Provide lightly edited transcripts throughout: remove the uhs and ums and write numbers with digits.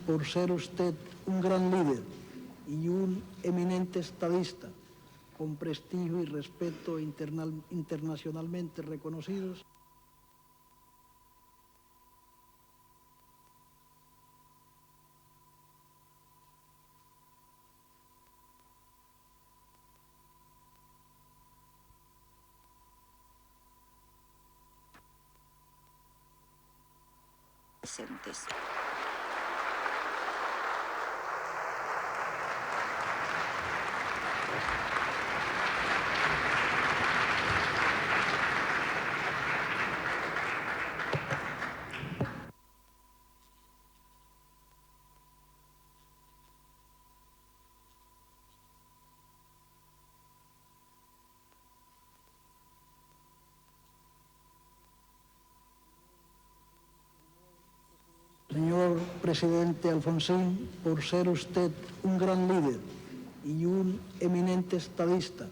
por ser usted un gran líder y un eminente estadista, con prestigio y respeto internacionalmente reconocidos. Presentes. Señor presidente Alfonsín, por ser usted un gran líder y un eminente estadista,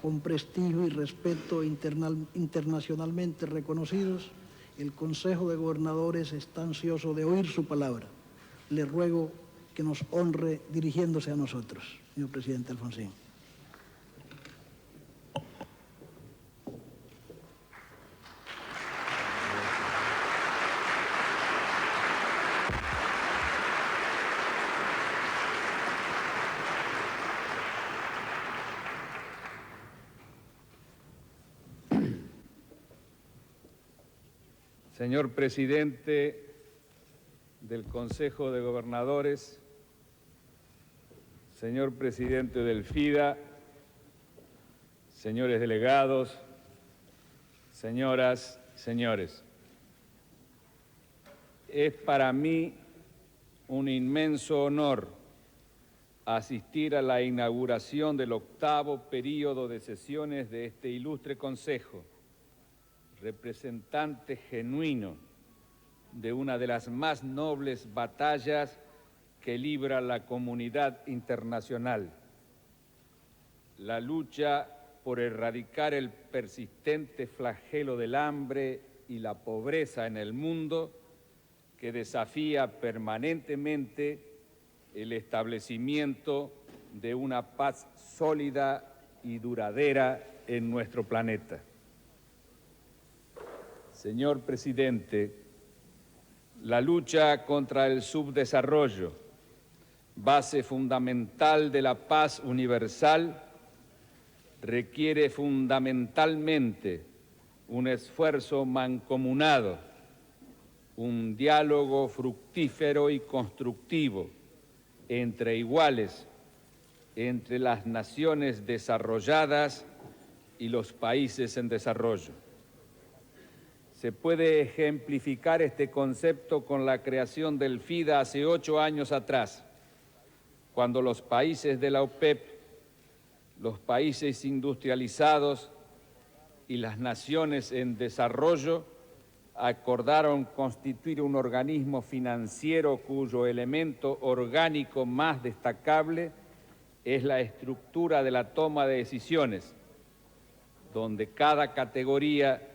con prestigio y respeto internacionalmente reconocidos, el Consejo de Gobernadores está ansioso de oír su palabra. Le ruego que nos honre dirigiéndose a nosotros, señor presidente Alfonsín. Señor presidente del Consejo de Gobernadores, señor presidente del FIDA, señores delegados, señoras, señores. Es para mí un inmenso honor asistir a la inauguración del 8º período de sesiones de este ilustre Consejo, representante genuino de una de las más nobles batallas que libra la comunidad internacional, la lucha por erradicar el persistente flagelo del hambre y la pobreza en el mundo que desafía permanentemente el establecimiento de una paz sólida y duradera en nuestro planeta. Señor presidente, la lucha contra el subdesarrollo, base fundamental de la paz universal, requiere fundamentalmente un esfuerzo mancomunado, un diálogo fructífero y constructivo entre iguales, entre las naciones desarrolladas y los países en desarrollo. Se puede ejemplificar este concepto con la creación del FIDA hace 8 años atrás, cuando los países de la OPEP, los países industrializados y las naciones en desarrollo acordaron constituir un organismo financiero cuyo elemento orgánico más destacable es la estructura de la toma de decisiones, donde cada categoría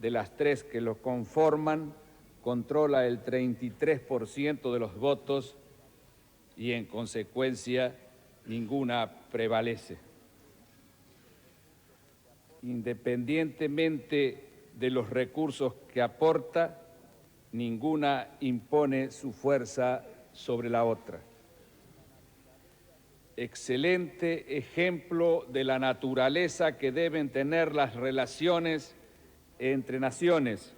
de las 3 que lo conforman controla el 33% de los votos y, en consecuencia, ninguna prevalece. Independientemente de los recursos que aporta, ninguna impone su fuerza sobre la otra. Excelente ejemplo de la naturaleza que deben tener las relaciones entre naciones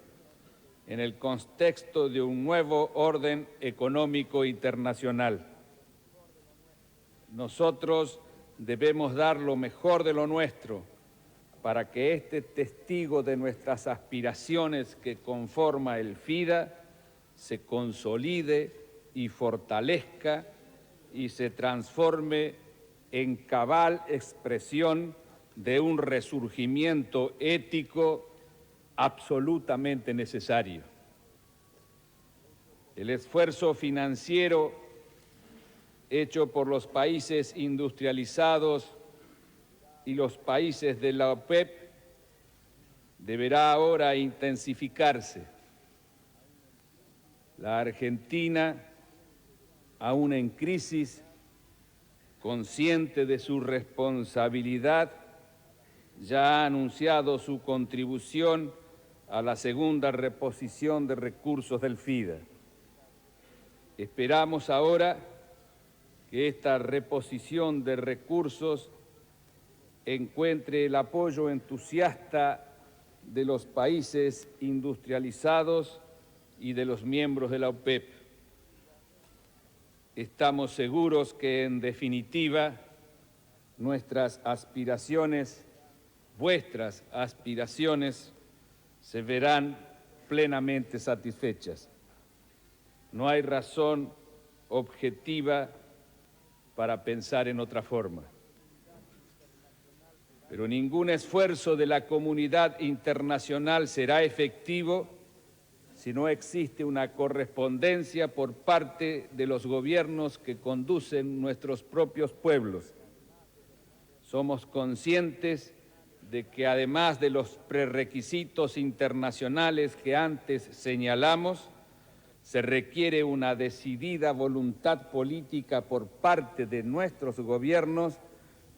en el contexto de un nuevo orden económico internacional. Nosotros debemos dar lo mejor de lo nuestro para que este testigo de nuestras aspiraciones que conforma el FIDA se consolide y fortalezca y se transforme en cabal expresión de un resurgimiento ético absolutamente necesario. El esfuerzo financiero hecho por los países industrializados y los países de la OPEP deberá ahora intensificarse. La Argentina aún en crisis, consciente de su responsabilidad, ya ha anunciado su contribución a la segunda reposición de recursos del FIDA. Esperamos ahora que esta reposición de recursos encuentre el apoyo entusiasta de los países industrializados y de los miembros de la OPEP. Estamos seguros que, en definitiva, nuestras aspiraciones, vuestras aspiraciones, se verán plenamente satisfechas. No hay razón objetiva para pensar en otra forma. Pero ningún esfuerzo de la comunidad internacional será efectivo si no existe una correspondencia por parte de los gobiernos que conducen nuestros propios pueblos. Somos conscientes de que, además de los prerequisitos internacionales que antes señalamos, se requiere una decidida voluntad política por parte de nuestros gobiernos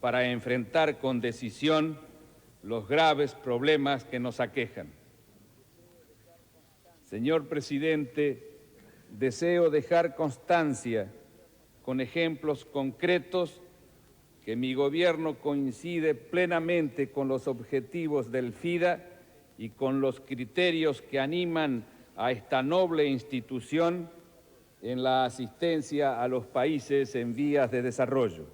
para enfrentar con decisión los graves problemas que nos aquejan. Señor Presidente, deseo dejar constancia con ejemplos concretos que mi gobierno coincide plenamente con los objetivos del FIDA y con los criterios que animan a esta noble institución en la asistencia a los países en vías de desarrollo.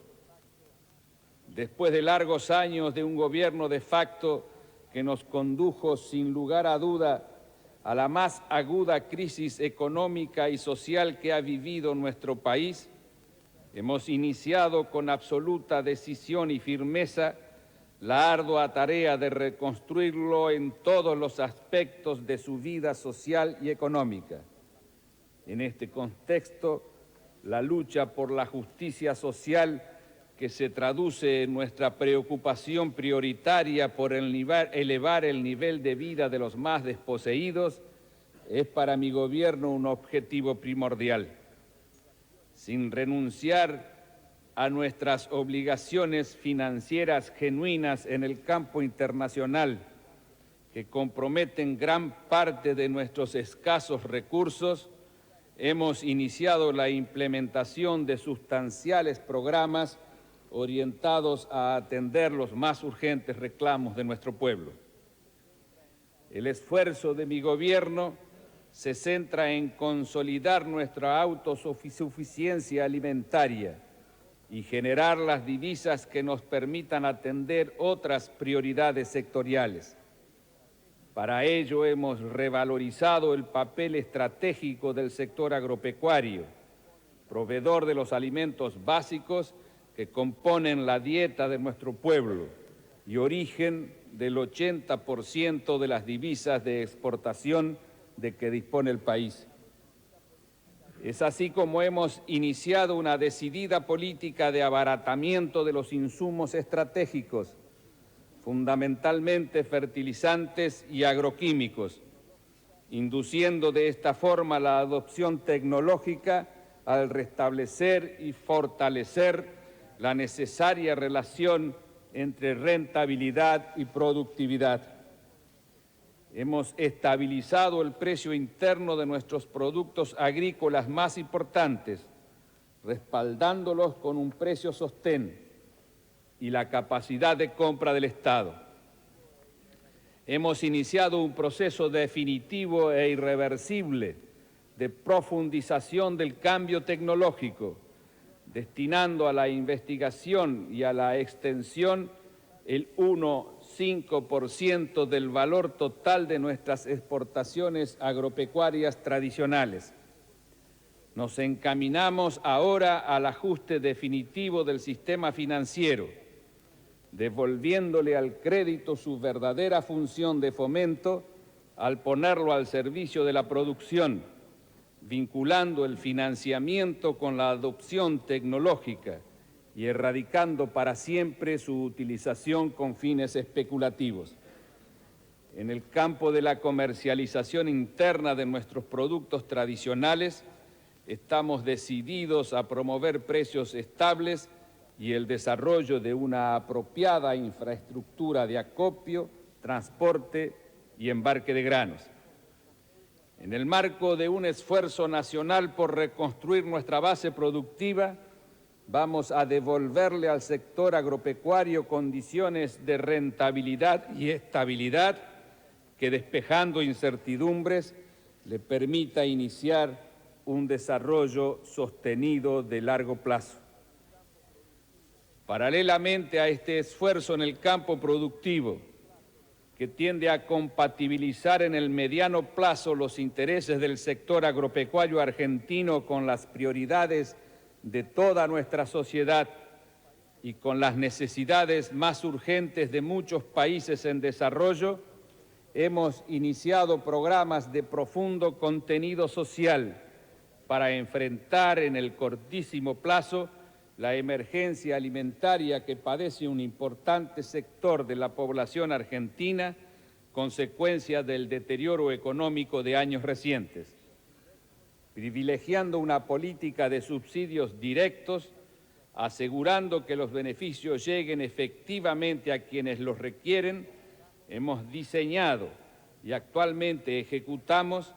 Después de largos años de un gobierno de facto que nos condujo sin lugar a duda a la más aguda crisis económica y social que ha vivido nuestro país, hemos iniciado con absoluta decisión y firmeza la ardua tarea de reconstruirlo en todos los aspectos de su vida social y económica. En este contexto, la lucha por la justicia social, que se traduce en nuestra preocupación prioritaria por elevar el nivel de vida de los más desposeídos, es para mi gobierno un objetivo primordial. Sin renunciar a nuestras obligaciones financieras genuinas en el campo internacional, que comprometen gran parte de nuestros escasos recursos, hemos iniciado la implementación de sustanciales programas orientados a atender los más urgentes reclamos de nuestro pueblo. El esfuerzo de mi gobierno se centra en consolidar nuestra autosuficiencia alimentaria y generar las divisas que nos permitan atender otras prioridades sectoriales. Para ello hemos revalorizado el papel estratégico del sector agropecuario, proveedor de los alimentos básicos que componen la dieta de nuestro pueblo y origen del 80% de las divisas de exportación de que dispone el país. Es así como hemos iniciado una decidida política de abaratamiento de los insumos estratégicos, fundamentalmente fertilizantes y agroquímicos, induciendo de esta forma la adopción tecnológica al restablecer y fortalecer la necesaria relación entre rentabilidad y productividad. Hemos estabilizado el precio interno de nuestros productos agrícolas más importantes, respaldándolos con un precio sostén y la capacidad de compra del Estado. Hemos iniciado un proceso definitivo e irreversible de profundización del cambio tecnológico, destinando a la investigación y a la extensión el 1,5% del valor total de nuestras exportaciones agropecuarias tradicionales. Nos encaminamos ahora al ajuste definitivo del sistema financiero, devolviéndole al crédito su verdadera función de fomento al ponerlo al servicio de la producción, vinculando el financiamiento con la adopción tecnológica y erradicando para siempre su utilización con fines especulativos. En el campo de la comercialización interna de nuestros productos tradicionales, estamos decididos a promover precios estables y el desarrollo de una apropiada infraestructura de acopio, transporte y embarque de granos. En el marco de un esfuerzo nacional por reconstruir nuestra base productiva, vamos a devolverle al sector agropecuario condiciones de rentabilidad y estabilidad que, despejando incertidumbres, le permita iniciar un desarrollo sostenido de largo plazo. Paralelamente a este esfuerzo en el campo productivo, que tiende a compatibilizar en el mediano plazo los intereses del sector agropecuario argentino con las prioridades de toda nuestra sociedad y con las necesidades más urgentes de muchos países en desarrollo, hemos iniciado programas de profundo contenido social para enfrentar en el cortísimo plazo la emergencia alimentaria que padece un importante sector de la población argentina, consecuencia del deterioro económico de años recientes. Privilegiando una política de subsidios directos, asegurando que los beneficios lleguen efectivamente a quienes los requieren, hemos diseñado y actualmente ejecutamos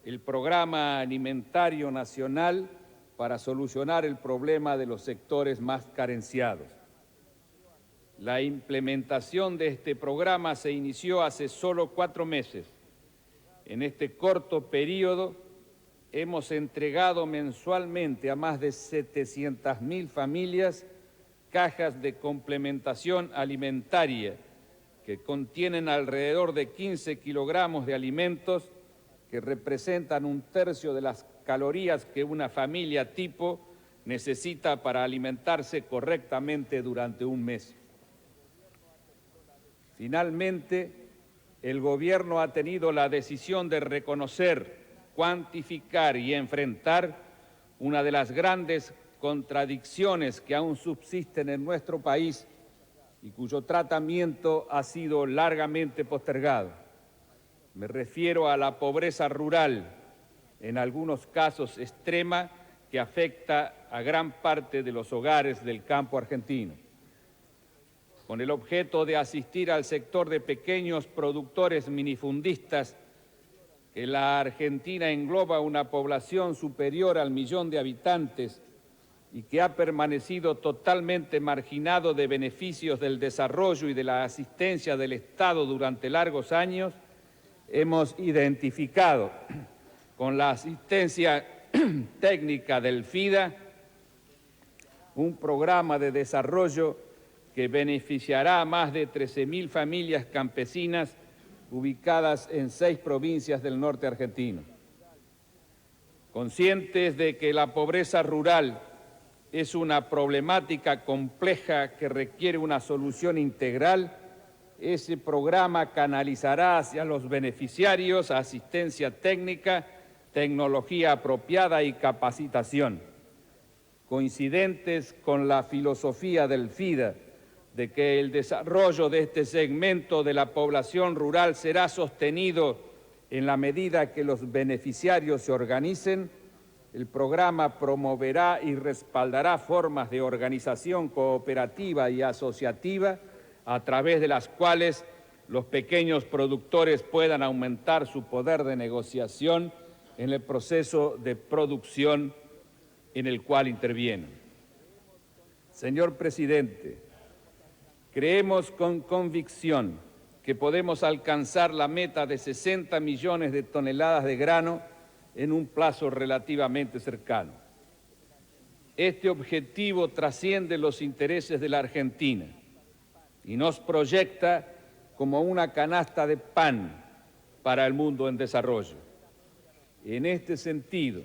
el Programa Alimentario Nacional para solucionar el problema de los sectores más carenciados. La implementación de este programa se inició hace solo 4 meses. En este corto periodo hemos entregado mensualmente a más de 700.000 familias cajas de complementación alimentaria que contienen alrededor de 15 kilogramos de alimentos que representan 1/3 de las calorías que una familia tipo necesita para alimentarse correctamente durante un mes. Finalmente, el Gobierno ha tenido la decisión de reconocer, cuantificar y enfrentar una de las grandes contradicciones que aún subsisten en nuestro país y cuyo tratamiento ha sido largamente postergado. Me refiero a la pobreza rural, en algunos casos extrema, que afecta a gran parte de los hogares del campo argentino. Con el objeto de asistir al sector de pequeños productores minifundistas, que la Argentina engloba una población superior al 1.000.000 de habitantes y que ha permanecido totalmente marginado de beneficios del desarrollo y de la asistencia del Estado durante largos años, hemos identificado con la asistencia técnica del FIDA un programa de desarrollo que beneficiará a más de 13.000 familias campesinas ubicadas en 6 provincias del norte argentino. Conscientes de que la pobreza rural es una problemática compleja que requiere una solución integral, ese programa canalizará hacia los beneficiarios asistencia técnica, tecnología apropiada y capacitación, coincidentes con la filosofía del FIDA de que el desarrollo de este segmento de la población rural será sostenido en la medida que los beneficiarios se organicen. El programa promoverá y respaldará formas de organización cooperativa y asociativa a través de las cuales los pequeños productores puedan aumentar su poder de negociación en el proceso de producción en el cual intervienen. Señor Presidente, creemos con convicción que podemos alcanzar la meta de 60 millones de toneladas de grano en un plazo relativamente cercano. Este objetivo trasciende los intereses de la Argentina y nos proyecta como una canasta de pan para el mundo en desarrollo. En este sentido,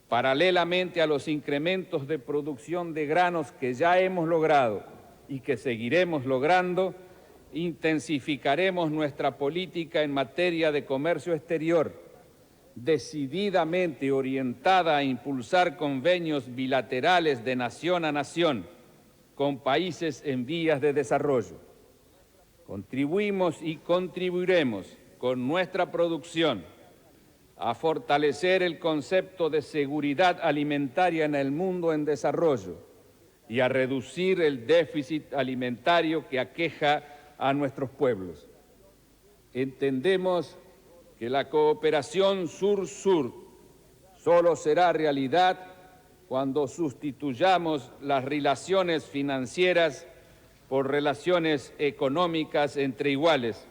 paralelamente a los incrementos de producción de granos que ya hemos logrado y que seguiremos logrando, intensificaremos nuestra política en materia de comercio exterior, decididamente orientada a impulsar convenios bilaterales de nación a nación con países en vías de desarrollo. Contribuimos y contribuiremos con nuestra producción a fortalecer el concepto de seguridad alimentaria en el mundo en desarrollo y a reducir el déficit alimentario que aqueja a nuestros pueblos. Entendemos que la cooperación sur-sur solo será realidad cuando sustituyamos las relaciones financieras por relaciones económicas entre iguales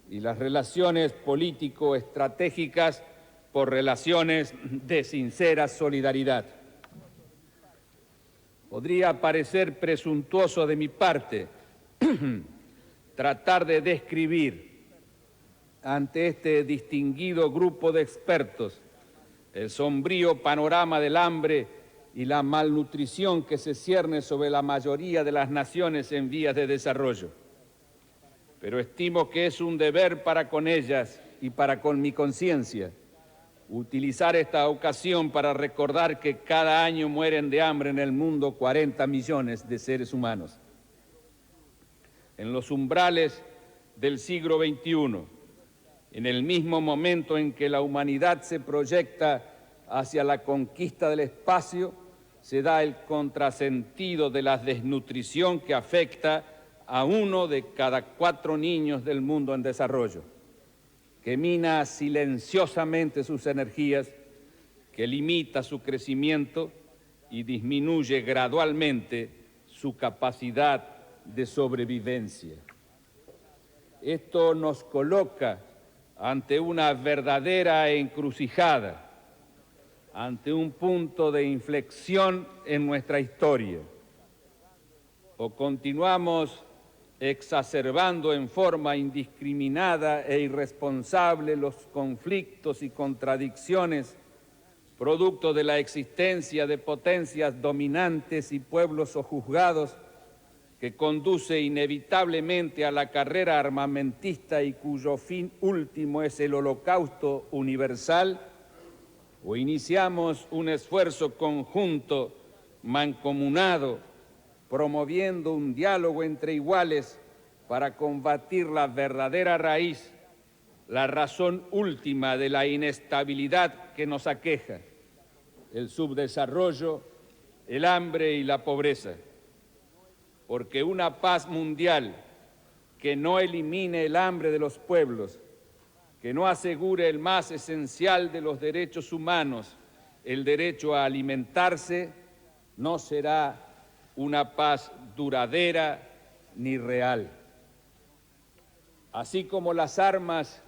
y las relaciones político-estratégicas por relaciones de sincera solidaridad. Podría parecer presuntuoso de mi parte tratar de describir ante este distinguido grupo de expertos el sombrío panorama del hambre y la malnutrición que se cierne sobre la mayoría de las naciones en vías de desarrollo. Pero estimo que es un deber para con ellas y para con mi conciencia utilizar esta ocasión para recordar que cada año mueren de hambre en el mundo 40 millones de seres humanos. En los umbrales del siglo XXI, en el mismo momento en que la humanidad se proyecta hacia la conquista del espacio, se da el contrasentido de la desnutrición que afecta a 1 de cada 4 niños del mundo en desarrollo, que mina silenciosamente sus energías, que limita su crecimiento y disminuye gradualmente su capacidad de sobrevivencia. Esto nos coloca ante una verdadera encrucijada, ante un punto de inflexión en nuestra historia. O continuamos exacerbando en forma indiscriminada e irresponsable los conflictos y contradicciones producto de la existencia de potencias dominantes y pueblos sojuzgados que conduce inevitablemente a la carrera armamentista y cuyo fin último es el holocausto universal, o iniciamos un esfuerzo conjunto, mancomunado, promoviendo un diálogo entre iguales para combatir la verdadera raíz, la razón última de la inestabilidad que nos aqueja, el subdesarrollo, el hambre y la pobreza. Porque una paz mundial que no elimine el hambre de los pueblos, que no asegure el más esencial de los derechos humanos, el derecho a alimentarse, no será una paz duradera ni real. Así como las armas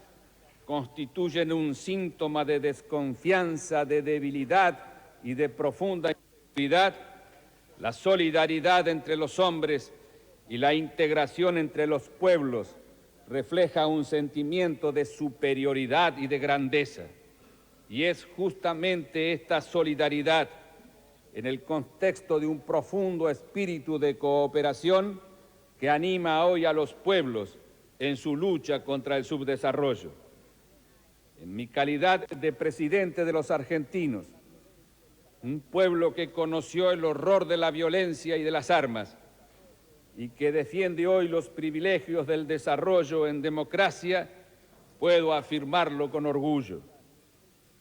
constituyen un síntoma de desconfianza, de debilidad y de profunda inseguridad, la solidaridad entre los hombres y la integración entre los pueblos refleja un sentimiento de superioridad y de grandeza. Y es justamente esta solidaridad, en el contexto de un profundo espíritu de cooperación, que anima hoy a los pueblos en su lucha contra el subdesarrollo. En mi calidad de presidente de los argentinos, un pueblo que conoció el horror de la violencia y de las armas y que defiende hoy los privilegios del desarrollo en democracia, puedo afirmarlo con orgullo.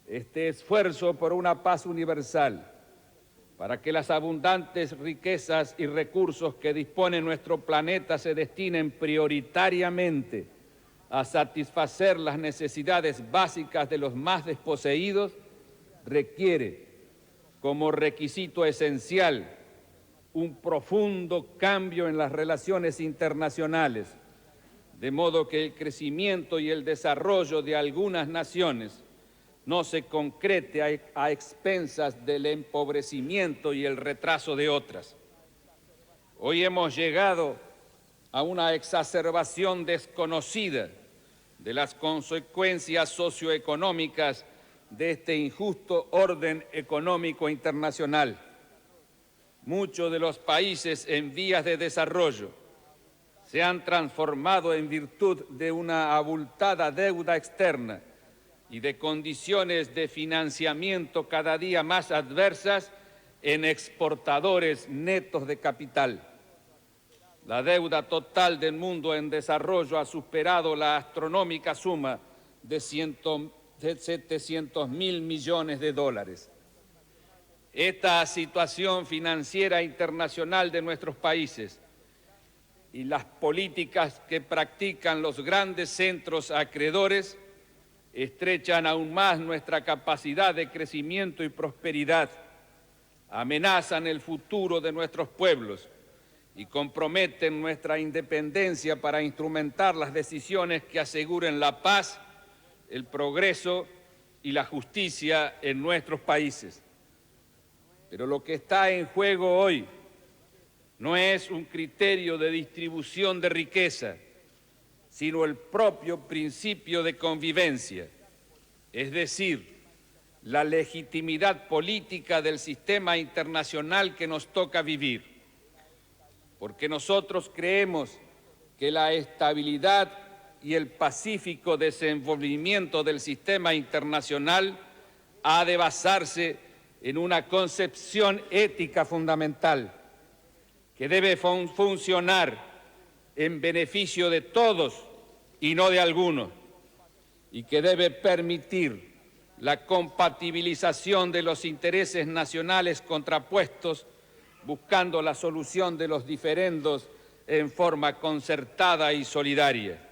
Este esfuerzo por una paz universal, para que las abundantes riquezas y recursos que dispone nuestro planeta se destinen prioritariamente a satisfacer las necesidades básicas de los más desposeídos, requiere como requisito esencial un profundo cambio en las relaciones internacionales, de modo que el crecimiento y el desarrollo de algunas naciones no se concrete a expensas del empobrecimiento y el retraso de otras. Hoy hemos llegado a una exacerbación desconocida de las consecuencias socioeconómicas de este injusto orden económico internacional. Muchos de los países en vías de desarrollo se han transformado en virtud de una abultada deuda externa y de condiciones de financiamiento cada día más adversas en exportadores netos de capital. La deuda total del mundo en desarrollo ha superado la astronómica suma de de 700.000 millones de dólares. Esta situación financiera internacional de nuestros países y las políticas que practican los grandes centros acreedores estrechan aún más nuestra capacidad de crecimiento y prosperidad, amenazan el futuro de nuestros pueblos y comprometen nuestra independencia para instrumentar las decisiones que aseguren la paz, el progreso y la justicia en nuestros países. Pero lo que está en juego hoy no es un criterio de distribución de riqueza, sino el propio principio de convivencia, es decir, la legitimidad política del sistema internacional que nos toca vivir. Porque nosotros creemos que la estabilidad y el pacífico desenvolvimiento del sistema internacional ha de basarse en una concepción ética fundamental que debe funcionar en beneficio de todos y no de algunos, y que debe permitir la compatibilización de los intereses nacionales contrapuestos, buscando la solución de los diferendos en forma concertada y solidaria.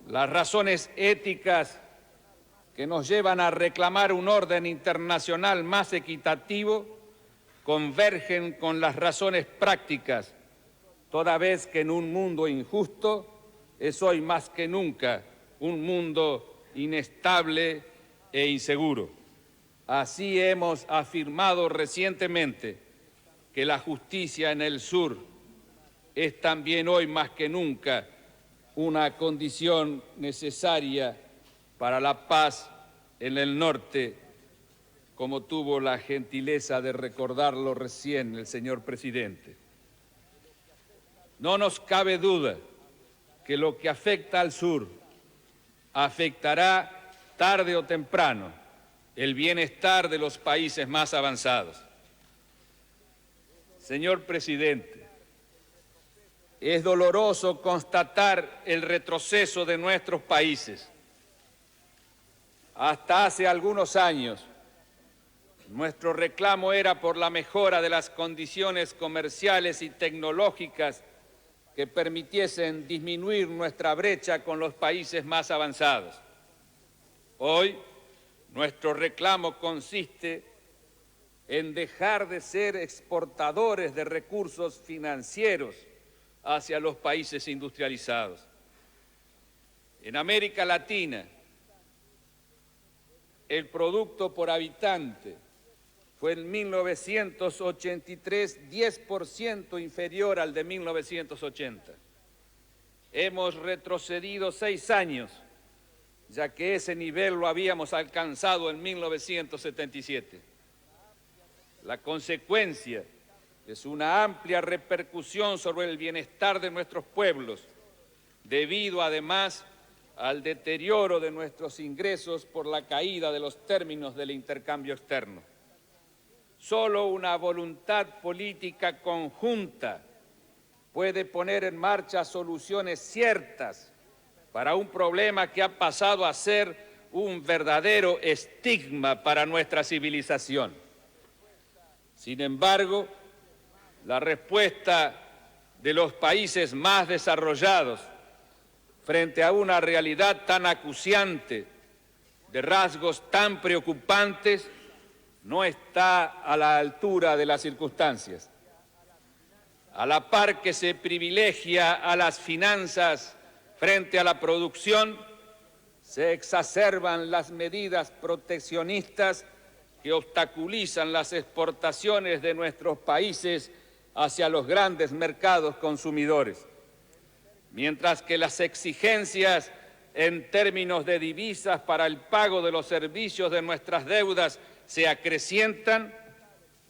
Las razones éticas que nos llevan a reclamar un orden internacional más equitativo convergen con las razones prácticas, toda vez que en un mundo injusto es hoy más que nunca un mundo inestable e inseguro. Así hemos afirmado recientemente que la justicia en el sur es también hoy más que nunca una condición necesaria para la paz en el norte, como tuvo la gentileza de recordarlo recién el señor presidente. No nos cabe duda que lo que afecta al sur afectará tarde o temprano el bienestar de los países más avanzados. Señor presidente, es doloroso constatar el retroceso de nuestros países. Hasta hace algunos años, nuestro reclamo era por la mejora de las condiciones comerciales y tecnológicas que permitiesen disminuir nuestra brecha con los países más avanzados. Hoy, nuestro reclamo consiste en dejar de ser exportadores de recursos financieros hacia los países industrializados. En América Latina, el producto por habitante fue en 1983 10% inferior al de 1980. Hemos retrocedido 6 años, ya que ese nivel lo habíamos alcanzado en 1977. La consecuencia es una amplia repercusión sobre el bienestar de nuestros pueblos, debido además al deterioro de nuestros ingresos por la caída de los términos del intercambio externo. Solo una voluntad política conjunta puede poner en marcha soluciones ciertas para un problema que ha pasado a ser un verdadero estigma para nuestra civilización. Sin embargo, la respuesta de los países más desarrollados frente a una realidad tan acuciante, de rasgos tan preocupantes, no está a la altura de las circunstancias. A la par que se privilegia a las finanzas frente a la producción, se exacerban las medidas proteccionistas que obstaculizan las exportaciones de nuestros países hacia los grandes mercados consumidores. Mientras que las exigencias en términos de divisas para el pago de los servicios de nuestras deudas se acrecientan,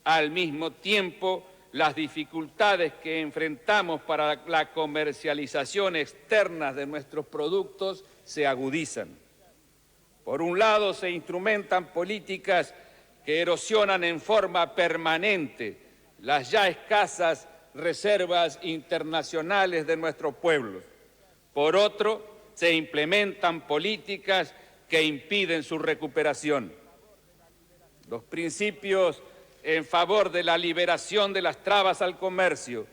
al mismo tiempo las dificultades que enfrentamos para la comercialización externa de nuestros productos se agudizan. Por un lado, se instrumentan políticas que erosionan en forma permanente las ya escasas reservas internacionales de nuestros pueblos. Por otro, se implementan políticas que impiden su recuperación. Los principios en favor de la liberación de las trabas al comercio,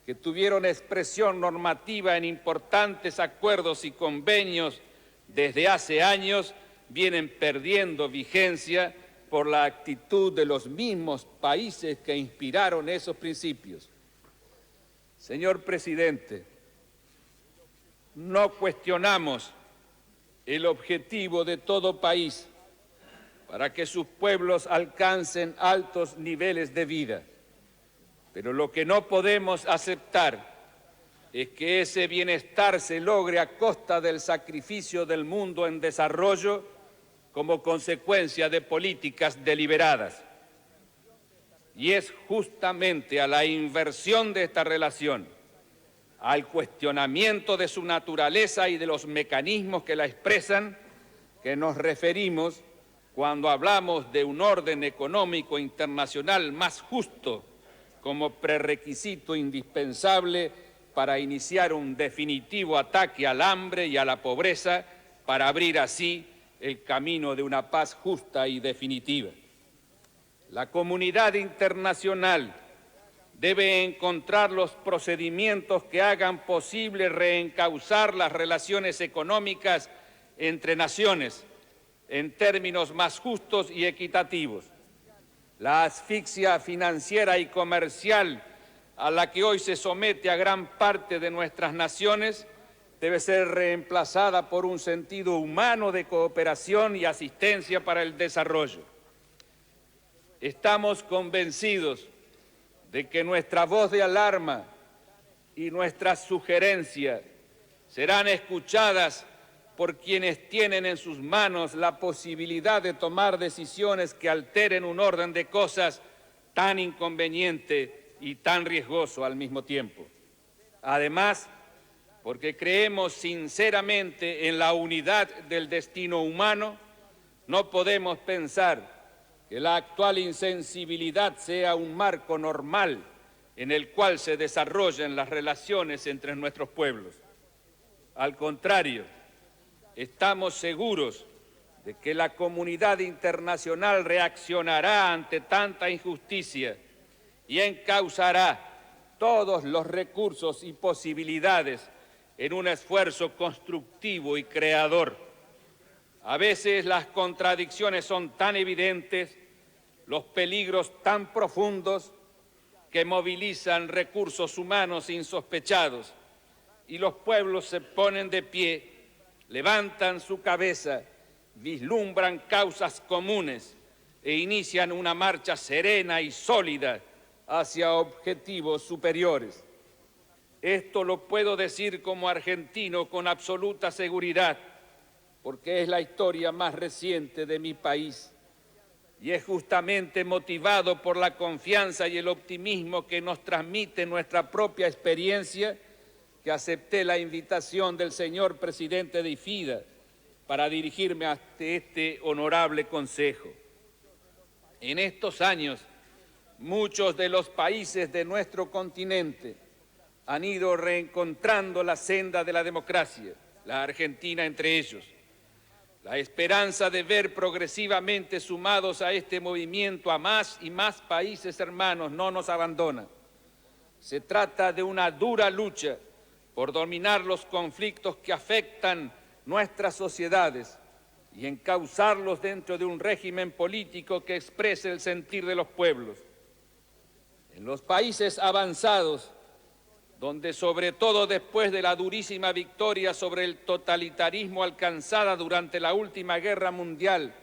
que tuvieron expresión normativa en importantes acuerdos y convenios desde hace años, vienen perdiendo vigencia por la actitud de los mismos países que inspiraron esos principios. Señor presidente, no cuestionamos el objetivo de todo país para que sus pueblos alcancen altos niveles de vida. Pero lo que no podemos aceptar es que ese bienestar se logre a costa del sacrificio del mundo en desarrollo como consecuencia de políticas deliberadas. Y es justamente a la inversión de esta relación, al cuestionamiento de su naturaleza y de los mecanismos que la expresan, que nos referimos cuando hablamos de un orden económico internacional más justo como prerequisito indispensable para iniciar un definitivo ataque al hambre y a la pobreza, para abrir así el camino de una paz justa y definitiva. La comunidad internacional debe encontrar los procedimientos que hagan posible reencauzar las relaciones económicas entre naciones en términos más justos y equitativos. La asfixia financiera y comercial a la que hoy se somete a gran parte de nuestras naciones debe ser reemplazada por un sentido humano de cooperación y asistencia para el desarrollo. Estamos convencidos de que nuestra voz de alarma y nuestras sugerencias serán escuchadas por quienes tienen en sus manos la posibilidad de tomar decisiones que alteren un orden de cosas tan inconveniente y tan riesgoso al mismo tiempo. Además, porque creemos sinceramente en la unidad del destino humano, no podemos pensar que la actual insensibilidad sea un marco normal en el cual se desarrollen las relaciones entre nuestros pueblos. Al contrario, estamos seguros de que la comunidad internacional reaccionará ante tanta injusticia y encauzará todos los recursos y posibilidades en un esfuerzo constructivo y creador. A veces las contradicciones son tan evidentes, los peligros tan profundos, que movilizan recursos humanos insospechados, y los pueblos se ponen de pie, levantan su cabeza, vislumbran causas comunes e inician una marcha serena y sólida hacia objetivos superiores. Esto lo puedo decir como argentino con absoluta seguridad, porque es la historia más reciente de mi país y es justamente motivado por la confianza y el optimismo que nos transmite nuestra propia experiencia que acepté la invitación del señor presidente de IFIDA para dirigirme ante este honorable consejo. En estos años, muchos de los países de nuestro continente han ido reencontrando la senda de la democracia, la Argentina entre ellos. La esperanza de ver progresivamente sumados a este movimiento a más y más países hermanos no nos abandona. Se trata de una dura lucha por dominar los conflictos que afectan nuestras sociedades y encauzarlos dentro de un régimen político que exprese el sentir de los pueblos. En los países avanzados, donde sobre todo después de la durísima victoria sobre el totalitarismo alcanzada durante la última guerra mundial,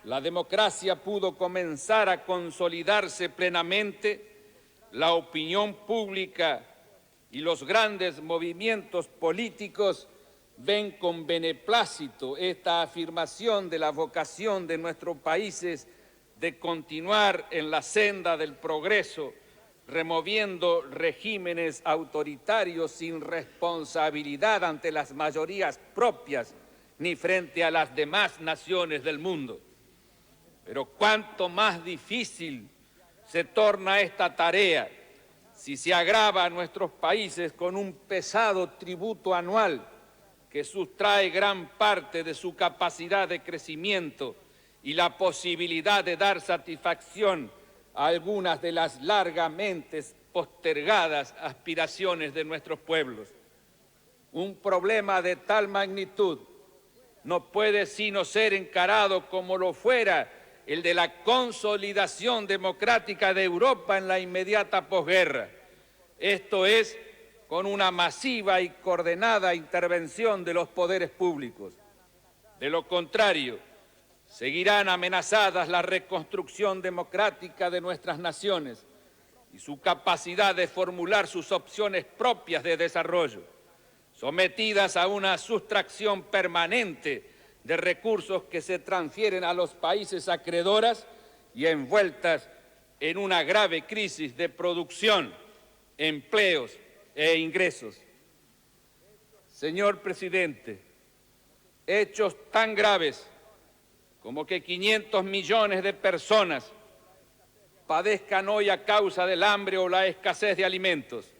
la democracia pudo comenzar a consolidarse plenamente, la opinión pública y los grandes movimientos políticos ven con beneplácito esta afirmación de la vocación de nuestros países de continuar en la senda del progreso, removiendo regímenes autoritarios sin responsabilidad ante las mayorías propias ni frente a las demás naciones del mundo. Pero cuánto más difícil se torna esta tarea si se agrava a nuestros países con un pesado tributo anual que sustrae gran parte de su capacidad de crecimiento y la posibilidad de dar satisfacción a algunas de las largamente postergadas aspiraciones de nuestros pueblos. Un problema de tal magnitud no puede sino ser encarado como lo fuera el de la consolidación democrática de Europa en la inmediata posguerra. Esto es, con una masiva y coordinada intervención de los poderes públicos. De lo contrario, seguirán amenazadas la reconstrucción democrática de nuestras naciones y su capacidad de formular sus opciones propias de desarrollo, sometidas a una sustracción permanente de recursos que se transfieren a los países acreedoras y envueltas en una grave crisis de producción, empleos e ingresos. Señor presidente, hechos tan graves como que 500 millones de personas padezcan hoy a causa del hambre o la escasez de alimentos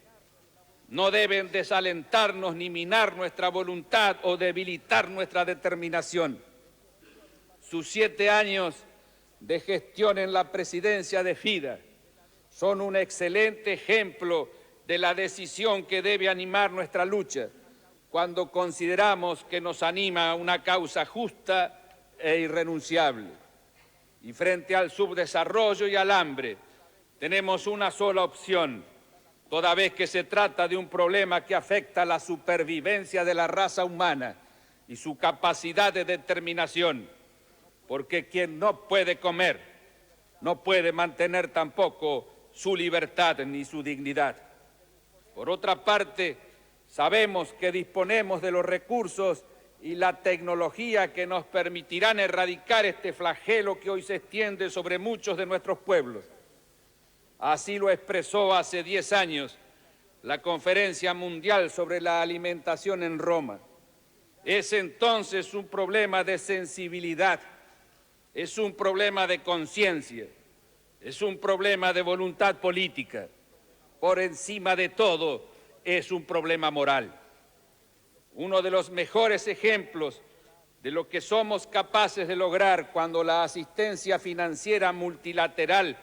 no deben desalentarnos ni minar nuestra voluntad o debilitar nuestra determinación. Sus 7 años de gestión en la presidencia de FIDA son un excelente ejemplo de la decisión que debe animar nuestra lucha cuando consideramos que nos anima una causa justa e irrenunciable. Y frente al subdesarrollo y al hambre, tenemos una sola opción, toda vez que se trata de un problema que afecta la supervivencia de la raza humana y su capacidad de determinación, porque quien no puede comer, no puede mantener tampoco su libertad ni su dignidad. Por otra parte, sabemos que disponemos de los recursos y la tecnología que nos permitirán erradicar este flagelo que hoy se extiende sobre muchos de nuestros pueblos. Así lo expresó hace 10 años la Conferencia Mundial sobre la Alimentación en Roma. Es entonces un problema de sensibilidad, es un problema de conciencia, es un problema de voluntad política. Por encima de todo, es un problema moral. Uno de los mejores ejemplos de lo que somos capaces de lograr cuando la asistencia financiera multilateral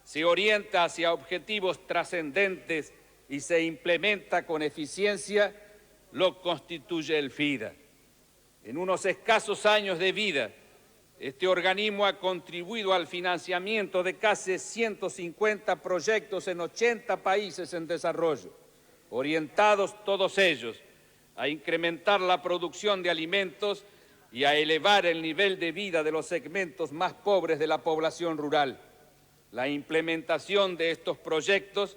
se orienta hacia objetivos trascendentes y se implementa con eficiencia, lo constituye el FIDA. En unos escasos años de vida, este organismo ha contribuido al financiamiento de casi 150 proyectos en 80 países en desarrollo, orientados todos ellos a incrementar la producción de alimentos y a elevar el nivel de vida de los segmentos más pobres de la población rural. La implementación de estos proyectos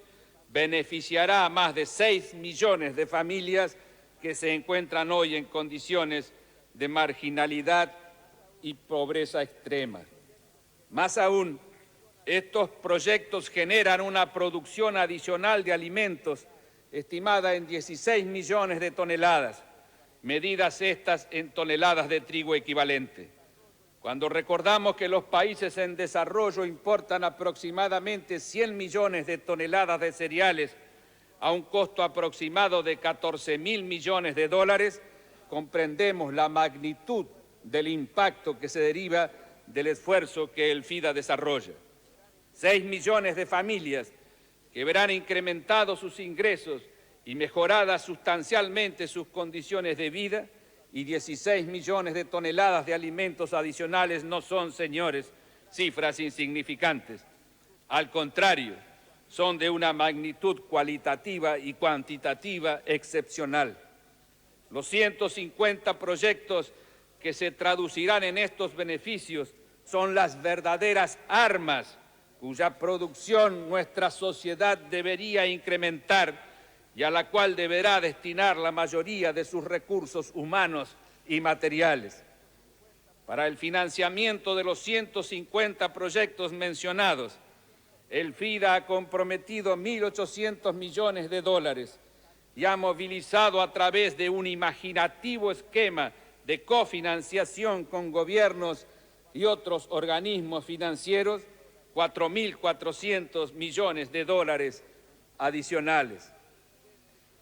beneficiará a más de 6 millones de familias que se encuentran hoy en condiciones de marginalidad y pobreza extrema. Más aún, estos proyectos generan una producción adicional de alimentos estimada en 16 millones de toneladas, medidas estas en toneladas de trigo equivalente. Cuando recordamos que los países en desarrollo importan aproximadamente 100 millones de toneladas de cereales a un costo aproximado de 14.000 millones de dólares, comprendemos la magnitud del impacto que se deriva del esfuerzo que el FIDA desarrolla. 6 millones de familias que verán incrementados sus ingresos y mejoradas sustancialmente sus condiciones de vida, y 16 millones de toneladas de alimentos adicionales no son, señores, cifras insignificantes. Al contrario, son de una magnitud cualitativa y cuantitativa excepcional. Los 150 proyectos que se traducirán en estos beneficios son las verdaderas armas cuya producción nuestra sociedad debería incrementar y a la cual deberá destinar la mayoría de sus recursos humanos y materiales. Para el financiamiento de los 150 proyectos mencionados, el FIDA ha comprometido 1.800 millones de dólares y ha movilizado a través de un imaginativo esquema de cofinanciación con gobiernos y otros organismos financieros 4.400 millones de dólares adicionales.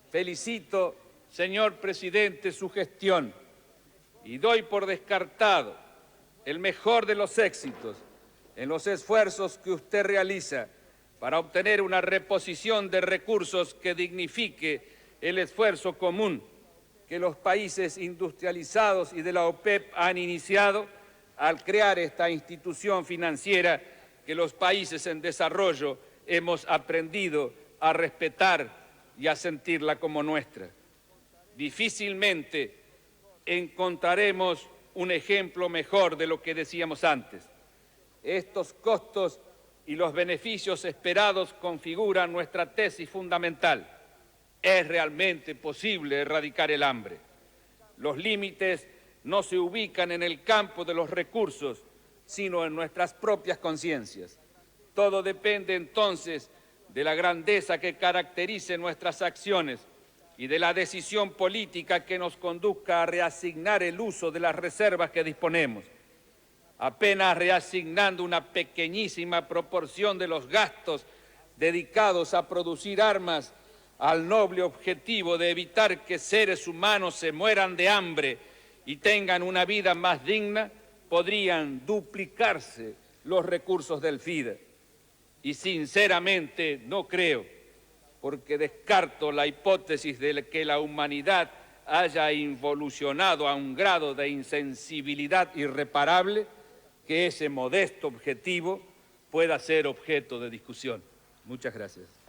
Felicito, señor presidente, su gestión y doy por descartado el mejor de los éxitos en los esfuerzos que usted realiza para obtener una reposición de recursos que dignifique el esfuerzo común que los países industrializados y de la OPEP han iniciado al crear esta institución financiera que los países en desarrollo hemos aprendido a respetar y a sentirla como nuestra. Difícilmente encontraremos un ejemplo mejor de lo que decíamos antes. Estos costos y los beneficios esperados configuran nuestra tesis fundamental. Es realmente posible erradicar el hambre. Los límites no se ubican en el campo de los recursos, sino en nuestras propias conciencias. Todo depende entonces de la grandeza que caracterice nuestras acciones y de la decisión política que nos conduzca a reasignar el uso de las reservas que disponemos. Apenas reasignando una pequeñísima proporción de los gastos dedicados a producir armas al noble objetivo de evitar que seres humanos se mueran de hambre y tengan una vida más digna, podrían duplicarse los recursos del FIDE. Y sinceramente no creo, porque descarto la hipótesis de que la humanidad haya involucionado a un grado de insensibilidad irreparable, que ese modesto objetivo pueda ser objeto de discusión. Muchas gracias.